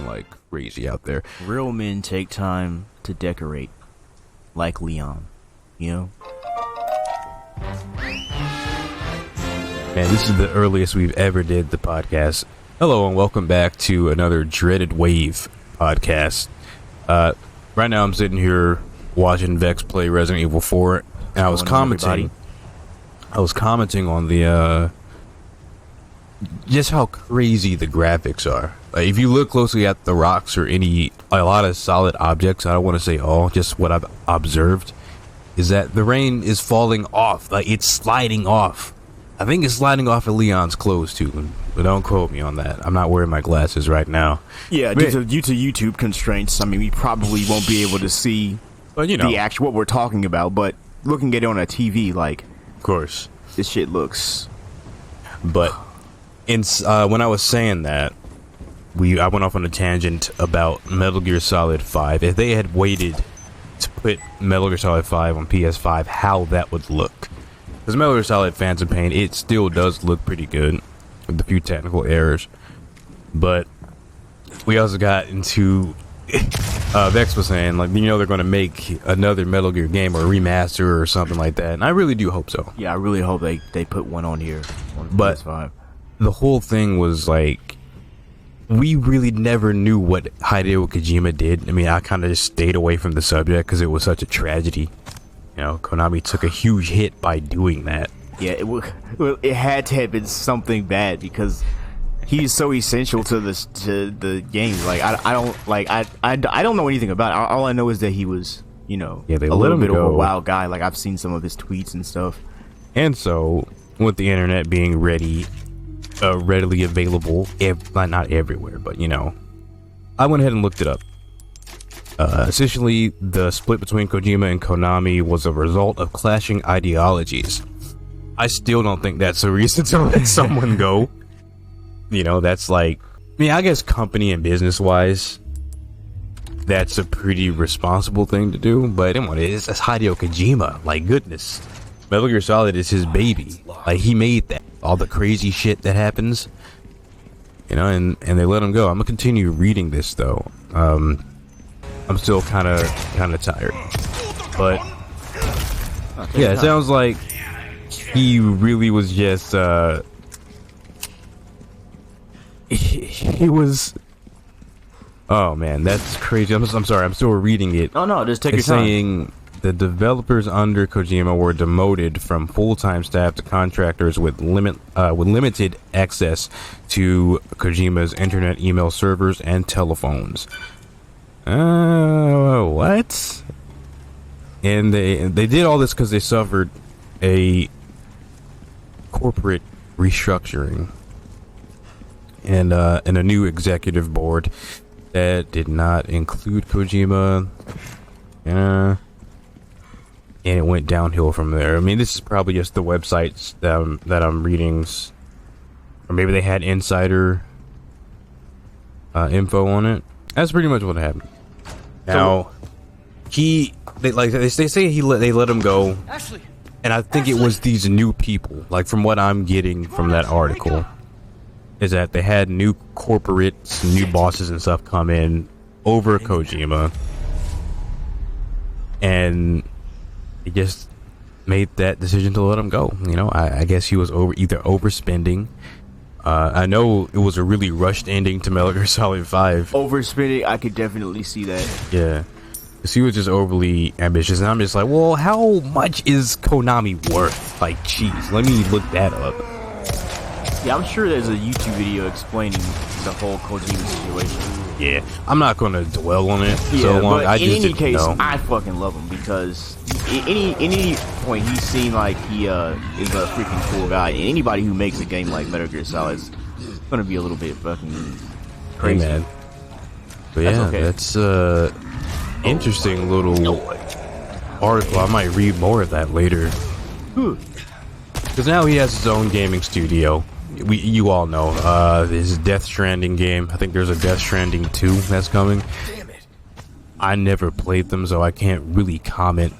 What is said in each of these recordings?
like crazy out there. Real men take time to decorate, like Leon, you know? Man, this is the earliest we've ever did the podcast. Hello and welcome back to another Dreaded Wave podcast. Right now I'm sitting here watching Vex play Resident Evil 4, and I was commenting on the just how crazy the graphics are. Like, if you look closely at the rocks or a lot of solid objects, I don't want to say all, just what I've observed is that the rain is falling off, like it's sliding off. I think it's sliding off of Leon's clothes too, but don't quote me on that. I'm not wearing my glasses right now. Yeah, due to YouTube constraints, I mean, we probably won't be able to see the actual what we're talking about, but looking at it on a TV, like, of course, this shit looks. But when I was saying that, I went off on a tangent about Metal Gear Solid 5. If they had waited to put Metal Gear Solid 5 on PS5, how that would look. Because Metal Gear Solid Phantom Pain, it still does look pretty good with a few technical errors. But we also got into Vex was saying, like, they're going to make another Metal Gear game or a remaster or something like that, and I really do hope so. Yeah, I really hope they put one on here on PS5. The whole thing was like, we really never knew what Hideo Kojima did. I mean, I kind of just stayed away from the subject because it was such a tragedy. Konami took a huge hit by doing that. Yeah, it had to have been something bad because he's so essential to the game. Like, I don't know anything about it. All I know is that he was, they a let little him bit go. of a wild guy. Like, I've seen some of his tweets and stuff. And so, with the internet being readily available, not everywhere, but I went ahead and looked it up. Essentially, the split between Kojima and Konami was a result of clashing ideologies. I still don't think that's a reason to let someone go. That's like, I guess company and business wise, that's a pretty responsible thing to do, but it's Hideo Kojima. Like, goodness. Metal Gear Solid is his baby. Like, he made that. All the crazy shit that happens. And they let him go. I'm gonna continue reading this though. I'm still kind of tired, but yeah, it sounds like he really was just he was. Oh man, that's crazy. I'm sorry, I'm still reading it. Oh no, just take your time. Saying the developers under Kojima were demoted from full-time staff to contractors with limited access to Kojima's internet, email servers, and telephones. What? And they did all this because they suffered a corporate restructuring and a new executive board that did not include Kojima. And it went downhill from there. I mean, this is probably just the websites that I'm reading, or maybe they had insider info on it. That's pretty much what happened. Now, they say they let him go, and I think it was these new people. Like, from what I'm getting from that article, is that they had new corporates, new bosses and stuff come in over Kojima, and he just made that decision to let him go. I guess he was either overspending. I know it was a really rushed ending to Metal Gear Solid 5. Overspending, I could definitely see that. Yeah, because he was just overly ambitious, and I'm just like, well, how much is Konami worth? Like, jeez, let me look that up. Yeah, I'm sure there's a YouTube video explaining the whole Kojima situation. Yeah, I'm not going to dwell on it yeah, so long. But in any case, I fucking love him because any point he seemed like he is a freaking cool guy. And anybody who makes a game like Metal Gear Solid is going to be a little bit fucking crazy. Hey, man. But yeah, that's interesting little article. I might read more of that later. Because now he has his own gaming studio. You all know his Death Stranding game. I think there's a Death Stranding 2 that's coming. I never played them, so I can't really comment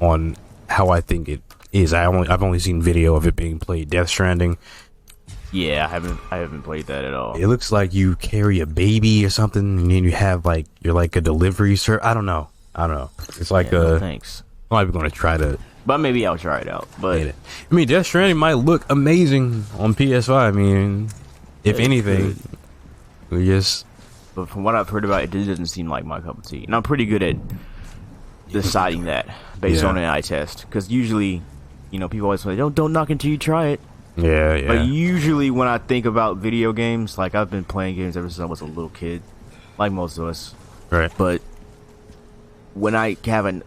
on how I think it is. I've only seen video of it being played. Death Stranding. Yeah, I haven't played that at all. It looks like you carry a baby or something, and then you have like you're like a delivery service. I don't know. It's like Yeah, no, thanks. I'm not even gonna try to. But maybe I'll try it out. But I mean, Death Stranding might look amazing on PS5. I mean, if anything, we just. But from what I've heard about it, it doesn't seem like my cup of tea. And I'm pretty good at deciding that based on an eye test. Because usually, you know, people always say, don't knock until you try it. Yeah. But usually when I think about video games, like I've been playing games ever since I was a little kid. Like most of us. Right. But when I have an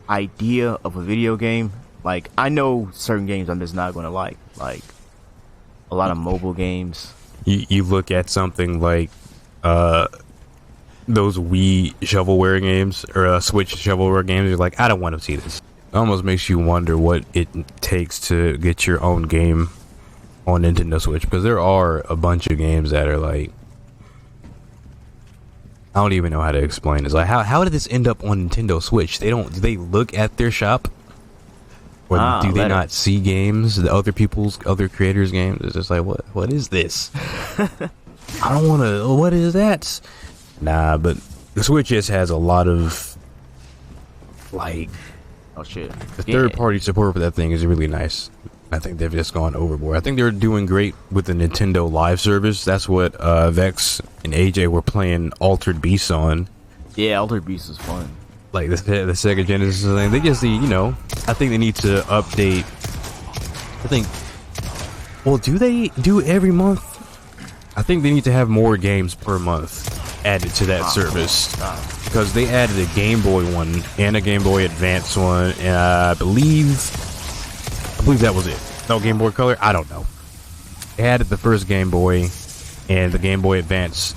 idea of a video game, like I know certain games I'm just not going to like a lot of mobile games. You look at something like those Wii shovelware games or Switch shovelware games, you're like, I don't want to see this. It almost makes you wonder what it takes to get your own game on Nintendo Switch, because there are a bunch of games that are like, I don't even know how to explain this. Like, how did this end up on Nintendo Switch? Do they look at their shop? Or do they not see games, the other creators' games? It's just like, what is this? I don't want to. What is that? Nah, but the Switch just has a lot of like, oh shit, the third-party support for that thing is really nice. I think they've just gone overboard. I think they're doing great with the Nintendo Live service. That's what Vex and AJ were playing Altered Beast on. Yeah, Altered Beast is fun. Like the Sega Genesis thing. They just need, I think they need to update. I think. Well, do they do every month? I think they need to have more games per month added to that service, because they added a Game Boy one and a Game Boy Advance one, and I believe that was it. No Game Boy Color. I don't know. They added the first Game Boy and the Game Boy Advance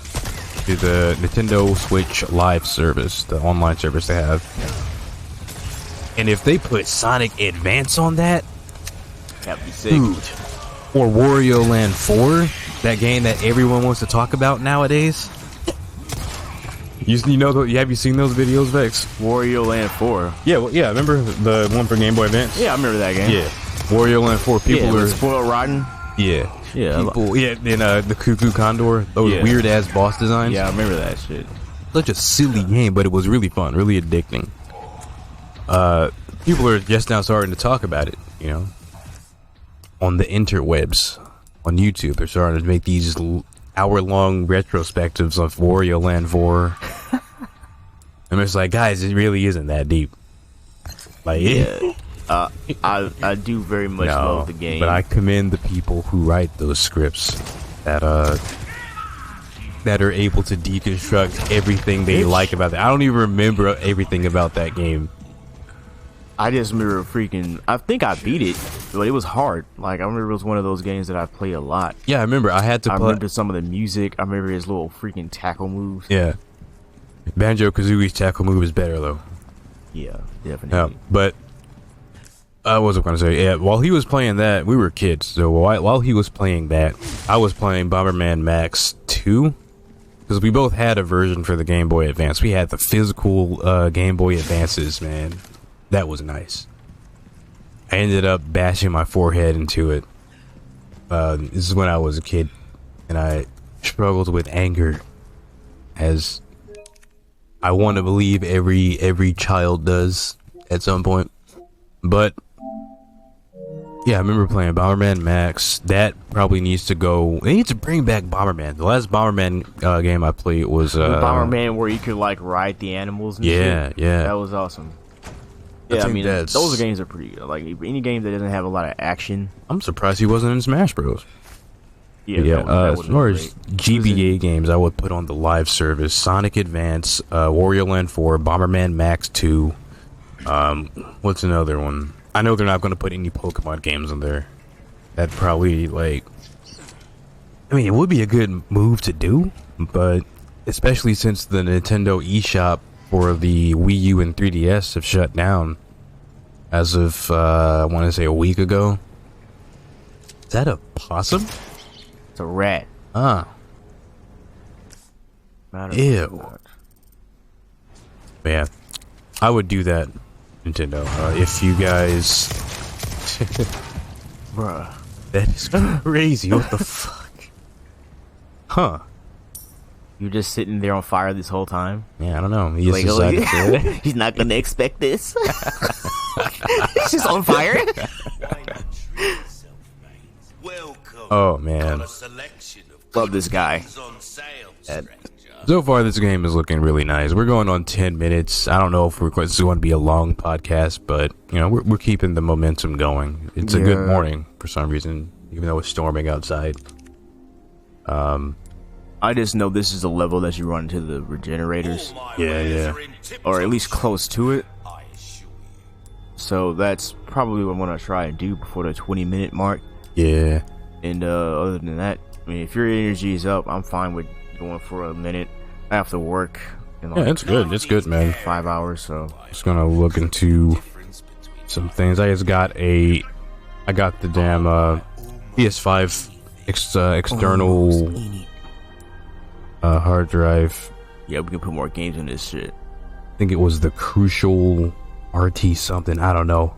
to the Nintendo Switch Live service, the online service they have. And if they put Sonic Advance on that, that'd be sick. Dude, or Wario Land 4, that game that everyone wants to talk about nowadays. You know, have you seen those videos, Vex? Wario Land 4. Yeah, well, yeah. Remember the one for Game Boy Advance? Yeah, I remember that game. Yeah, Wario Land 4. People are spoiled rotten. Yeah, yeah. People, and the Cuckoo Condor, those weird ass boss designs. Yeah, I remember that shit. Such a silly game, but it was really fun, really addicting. People are just now starting to talk about it, on the interwebs, on YouTube. They're starting to make these hour-long retrospectives of Wario Land 4. And it's like, guys, it really isn't that deep. Like, yeah. I do very much love the game, but I commend the people who write those scripts that are able to deconstruct everything they like about it. I don't even remember everything about that game. I just remember I think I beat it, but it was hard. Like, I remember it was one of those games that I played a lot. Yeah, I remember I remember some of the music. I remember his little freaking tackle moves. Yeah. Banjo-Kazooie's tackle move is better, though. Yeah, definitely. But I wasn't going to say, yeah, while he was playing that, we were kids. So while he was playing that, I was playing Bomberman Max 2. Because we both had a version for the Game Boy Advance. We had the physical Game Boy Advances, man. That was nice. I ended up bashing my forehead into it. This is when I was a kid, and I struggled with anger, as I want to believe every child does at some point. But yeah, I remember playing Bomberman Max. That probably needs to go. They need to bring back Bomberman. The last Bomberman game I played was Bomberman, where you could like ride the animals and shit. Yeah. That was awesome. Yeah, I mean, those games are pretty good. Like, any game that doesn't have a lot of action. I'm surprised he wasn't in Smash Bros. Yeah. As far as GBA games, I would put on the live service: Sonic Advance, Wario Land 4, Bomberman Max 2. What's another one? I know they're not going to put any Pokemon games in there. That probably, it would be a good move to do, but especially since the Nintendo eShop for the Wii U and 3DS have shut down as of, I want to say a week ago. Is that a possum? It's a rat. Ew. Yeah, I would do that, Nintendo. If you guys... Bruh. That is crazy. What the fuck? Huh. You're just sitting there on fire this whole time? Yeah, I don't know. He just decided to. He's not gonna expect this. He's just on fire. Oh, man. Love this guy. So far, this game is looking really nice. We're going on 10 minutes. I don't know if this is going to be a long podcast, but, you know, we're keeping the momentum going. It's a good morning for some reason, even though it's storming outside. I just know this is the level that you run into the regenerators. Yeah. Or at least close to it. So that's probably what I'm going to try and do before the 20-minute mark. Yeah. And other than that, I mean, if your energy is up, I'm fine with going for a minute. I have to work in like It's good. It's good, man. 5 hours, so Just gonna look into some things. I got the damn PS5 external hard drive. yeah, we can put more games in this shit. I think it was the Crucial RT something. I don't know.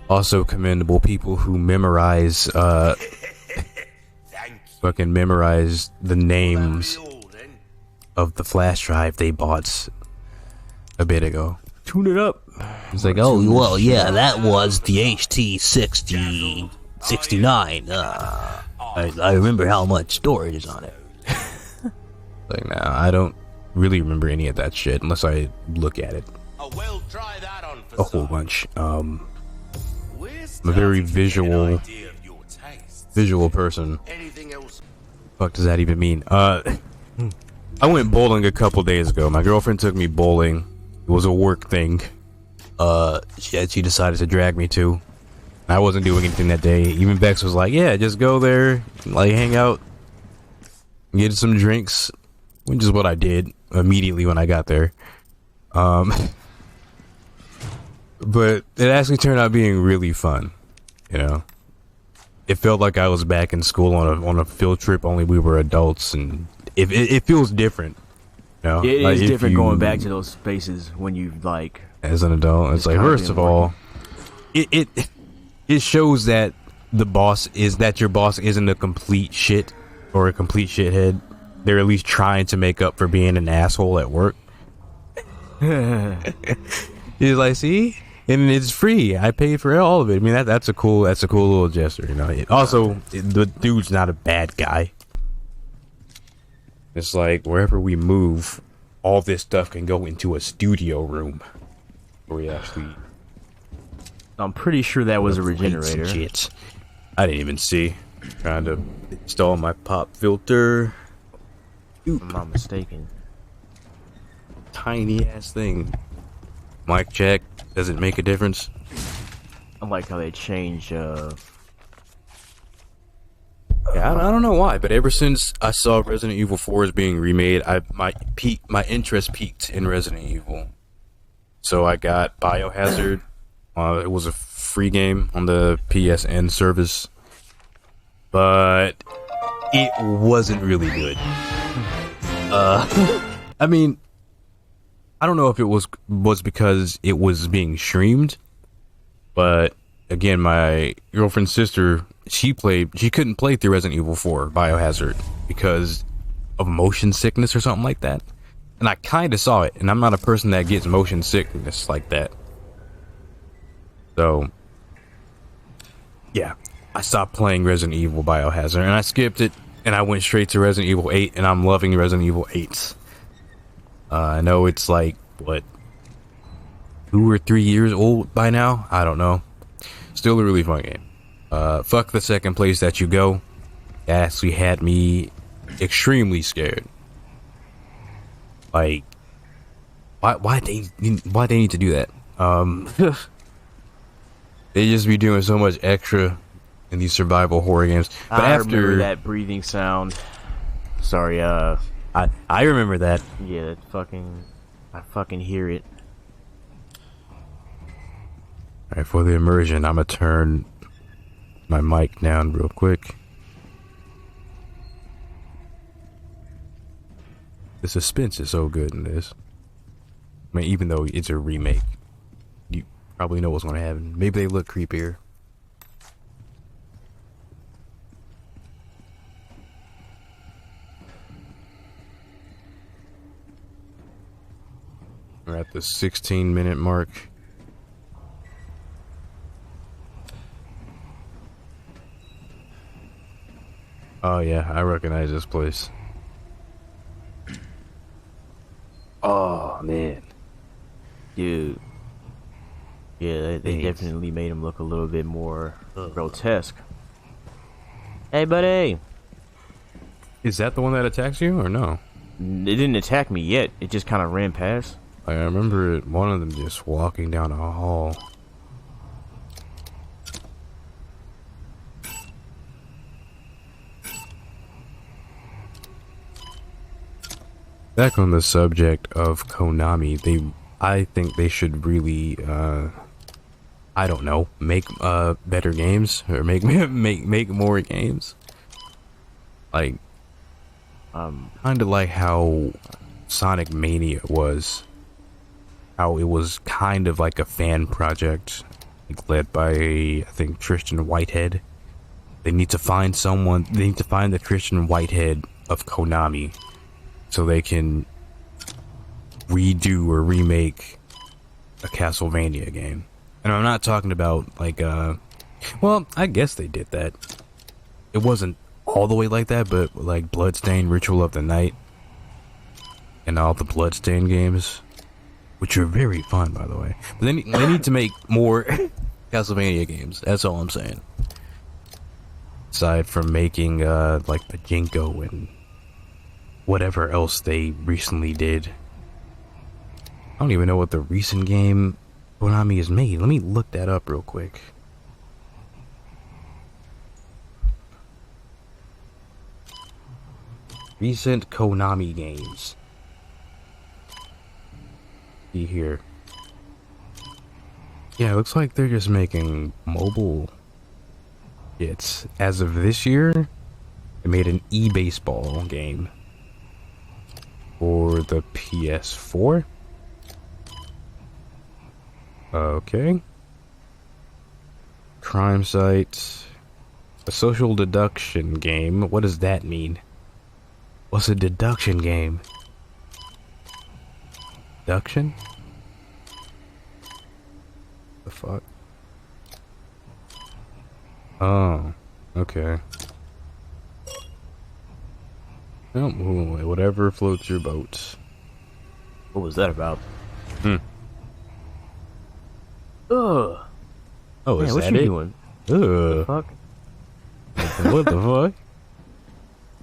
Also commendable people who memorize fucking memorize the names of the flash drive they bought a bit ago. Tune it up. It's like, oh, well, yeah, that was the HT6069. I remember how much storage is on it. Like, nah, I don't really remember any of that shit unless I look at it a whole bunch. I'm a very visual person. Fuck does that even mean? I went bowling a couple days ago. My girlfriend took me bowling. It was a work thing. She decided to drag me to. I wasn't doing anything that day. Even Bex was like, yeah, just go there, like hang out, get some drinks, which is what I did immediately when I got there. But it actually turned out being really fun, you know. It felt like I was back in school on a field trip, only we were adults, and it feels different. You know? It like is different going back to those spaces when you like as an adult. It's like, first of all, it shows that your boss isn't a complete shit or a complete shithead. They're at least trying to make up for being an asshole at work. He's like, see, and it's free. I paid for all of it. I mean, that's a cool little gesture, you know. The dude's not a bad guy. It's like wherever we move, all this stuff can go into a studio room where we actually. I'm pretty sure that was a regenerator. Shit. I didn't even see. Trying to install my pop filter. If I'm not mistaken. Tiny ass thing. Mic check. Does it make a difference? I like how they change. Yeah, I don't know why, but ever since I saw Resident Evil 4 is being remade, my interest peaked in Resident Evil. So I got Biohazard. It was a free game on the PSN service, but it wasn't really good. I mean, I don't know if it was because it was being streamed, but again, my girlfriend's sister, she couldn't play through Resident Evil 4 Biohazard because of motion sickness or something like that. And I kind of saw it, and I'm not a person that gets motion sickness like that. So, yeah, I stopped playing Resident Evil Biohazard, and I skipped it, and I went straight to Resident Evil 8, and I'm loving Resident Evil 8. I know it's like, what, 2 or 3 years old by now? I don't know. Still a really fun game. Fuck the second place that you go. It actually had me extremely scared. Like, why they need to do that? They just be doing so much extra in these survival horror games. But I after remember that breathing sound. Sorry, I remember that. yeah, I fucking hear it. Alright, for the immersion, I'm gonna turn my mic down real quick. The suspense is so good in this. I mean, even though it's a remake, you probably know what's gonna happen. Maybe they look creepier. We're at the 16-minute mark. Oh yeah, I recognize this place. Oh man, Dude. Yeah, they Thanks. definitely made him look a little bit more grotesque. Hey, buddy! is that the one that attacks you or no? It didn't attack me yet. It just kind of ran past. I remember one of them just walking down a hall. Back on the subject of Konami, I think they should really, I don't know, make better games or make more games. Like, kind of like how Sonic Mania was. How it was kind of like a fan project, like led by, I think, Tristan Whitehead. They need to find someone. They need to find the Tristan Whitehead of Konami, so they can redo or remake a Castlevania game. And I'm not talking about like, well, I guess they did that. It wasn't all the way like that, but like Bloodstained, Ritual of the Night, and all the Bloodstained games, which are very fun, by the way. But they need to make more Castlevania games. That's all I'm saying. Aside from making like Pachinko and whatever else they recently did. I don't even know what the recent game Konami has made. Let me look that up real quick. Recent Konami games. See here. Yeah, it looks like they're just making mobile hits. As of this year, they made an e-baseball game for the PS4. Okay. Crime Site. A social deduction game. What does that mean? What's a deduction game? Deduction? The fuck? Oh, okay. Oh, whatever floats your boat. What was that about? Hmm. Ugh. Oh, Man, is what that you it? doing? Ugh. Fuck. What the fuck?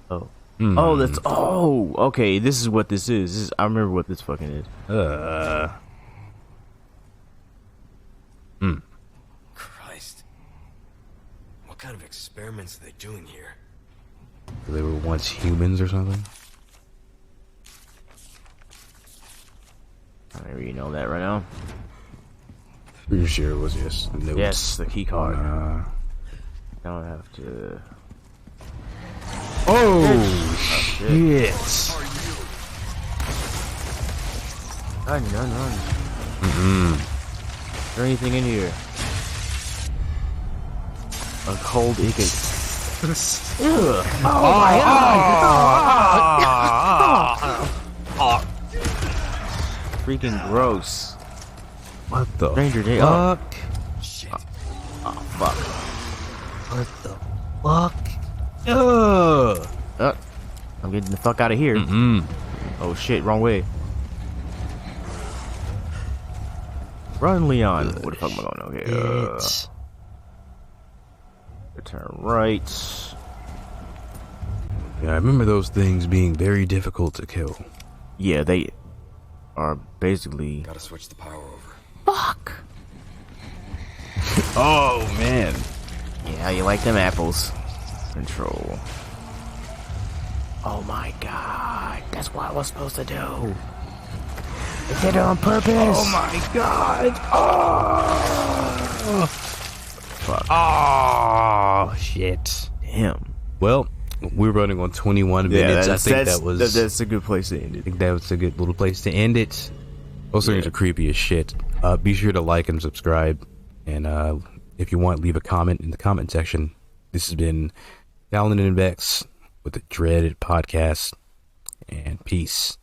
Oh. Hmm. Oh, that's. Oh, okay. This is what this is. I remember what this fucking is. Christ. What kind of experiments are they doing here? They were once humans or something? I don't really know that right now. Pretty sure it was just notes. Yes, the key card. Uh, Don't have to. oh, shit. Run. Is there anything in here? A cold icket. Ugh. Oh my god! Freaking gross. What the Stranger Day. fuck? Shit. Oh, fuck. What the fuck? Ugh. I'm getting the fuck out of here. Oh shit, wrong way. Run, Leon. What the fuck am I going? Okay. Turn right. Yeah, I remember those things being very difficult to kill. Yeah, they are basically. Gotta switch the power over. Fuck. Oh man. Yeah, how you like them apples? Control. Oh my god, that's what I was supposed to do. They did it on purpose. Oh my god. Oh. Fuck. Oh shit. Damn. Well, we're running on 21 minutes. I think that's a good place to end I it. think that was a good little place to end it. Those things are creepy as shit. Be sure to like and subscribe. And if you want, leave a comment in the comment section. This has been Dallin and Vex with the Dreaded Podcast. And peace.